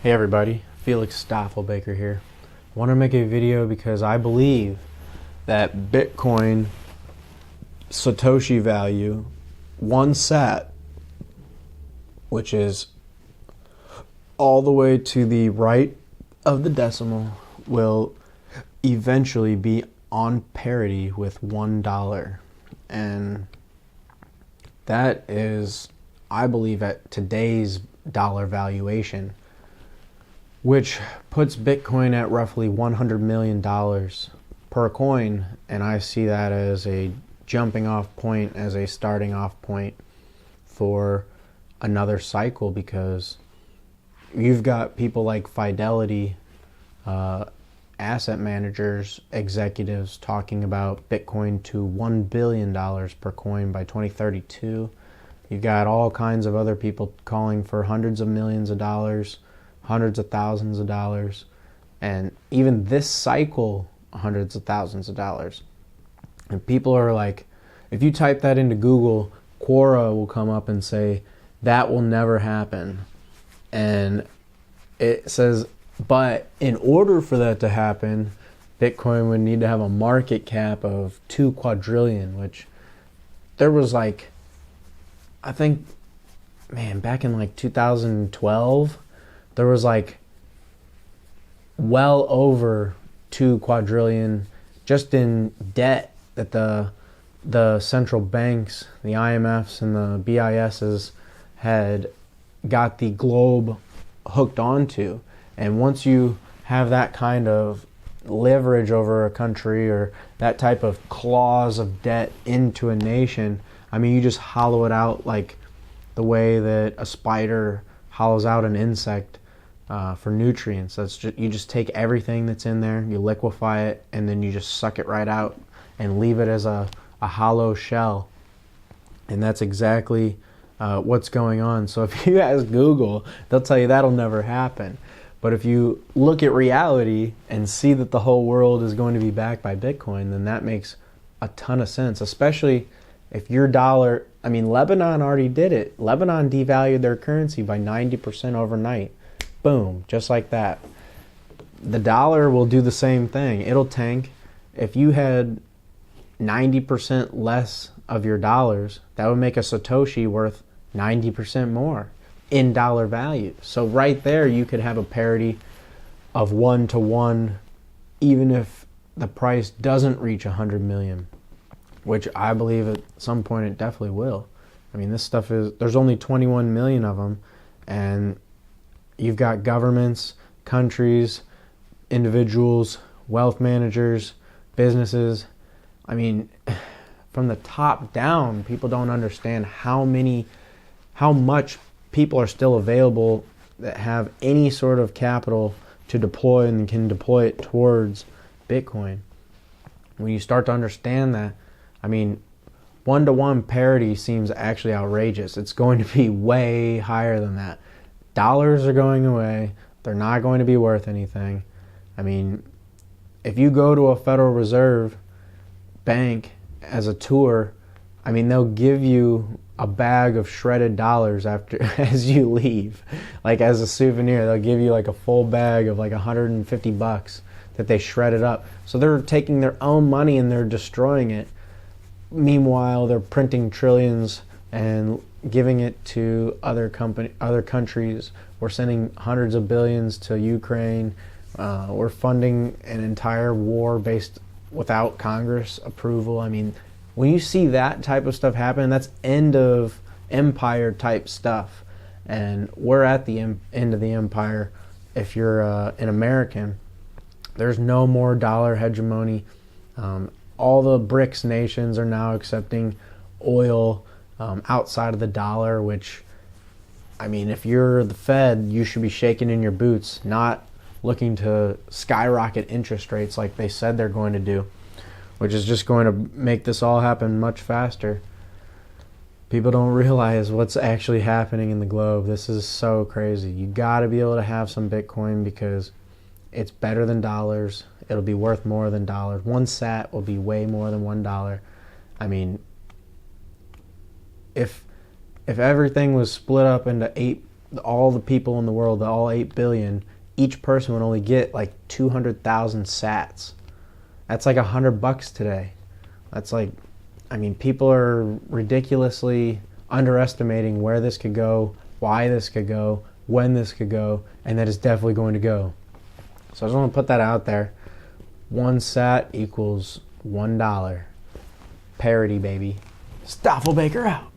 Hey everybody, Felix Staffelbaker here. I want to make a video because I believe that Bitcoin Satoshi value, one sat, which is all the way to the right of the decimal, will eventually be on parity with $1. And that is, I believe, at today's dollar valuation, which puts Bitcoin at roughly $100 million per coin. And I see that as a jumping off point, as a starting off point for another cycle, because you've got people like Fidelity, asset managers, executives talking about Bitcoin to $1 billion per coin by 2032. You've got all kinds of other people calling for hundreds of millions of dollars, hundreds of thousands of dollars, and even this cycle, hundreds of thousands of dollars. And people are like, if you type that into Google, Quora will come up and say, that will never happen. And it says, but in order for that to happen, Bitcoin would need to have a market cap of 2 quadrillion, which there was like, I think, man, back in like 2012, there was like well over 2 quadrillion just in debt that the central banks, the IMFs and the BISs had got the globe hooked onto. And once you have that kind of leverage over a country, or that type of clause of debt into a nation, I mean, you just hollow it out like the way that a spider hollows out an insect for nutrients. You just take everything that's in there, you liquefy it, and then you just suck it right out and leave it as a hollow shell. And that's exactly what's going on. So if you ask Google, they'll tell you that'll never happen. But if you look at reality and see that the whole world is going to be backed by Bitcoin, then that makes a ton of sense, especially if your dollar, I mean, Lebanon already did it. Lebanon devalued their currency by 90% overnight. Boom, just like that. The dollar will do the same thing. It'll tank. If you had 90% less of your dollars, that would make a Satoshi worth 90% more in dollar value. So right there, you could have a parity of 1-to-1, even if the price doesn't reach 100 million, which I believe at some point it definitely will. I mean, this stuff there's only 21 million of them, and you've got governments, countries, individuals, wealth managers, businesses. I mean, from the top down, people don't understand how much people are still available that have any sort of capital to deploy and can deploy it towards Bitcoin. When you start to understand that, I mean, 1-to-1 parity seems actually outrageous. It's going to be way higher than that. Dollars are going away. They're not going to be worth anything. I mean, if you go to a Federal Reserve bank as a tour, I mean, they'll give you a bag of shredded dollars as you leave. Like as a souvenir, they'll give you like a full bag of like $150 that they shredded up. So they're taking their own money and they're destroying it. Meanwhile, they're printing trillions and giving it to other countries. We're sending hundreds of billions to Ukraine. We're funding an entire war based without Congress approval. I mean, when you see that type of stuff happen, that's end of empire type stuff. And we're at the end of the empire. If you're an American, there's no more dollar hegemony. All the BRICS nations are now accepting oil outside of the dollar, which, I mean, if you're the Fed, you should be shaking in your boots, not looking to skyrocket interest rates like they said they're going to do, which is just going to make this all happen much faster. People don't realize what's actually happening in the globe. This is so crazy. You got to be able to have some Bitcoin because it's better than dollars. It'll be worth more than dollars. One sat will be way more than $1. I mean, if everything was split up into all the people in the world, all 8 billion, each person would only get like 200,000 sats. That's like $100 today. That's like, I mean, people are ridiculously underestimating where this could go, why this could go, when this could go, and that it's definitely going to go. So I just want to put that out there. 1 sat equals $1. Parity, baby. Staffelbaker out.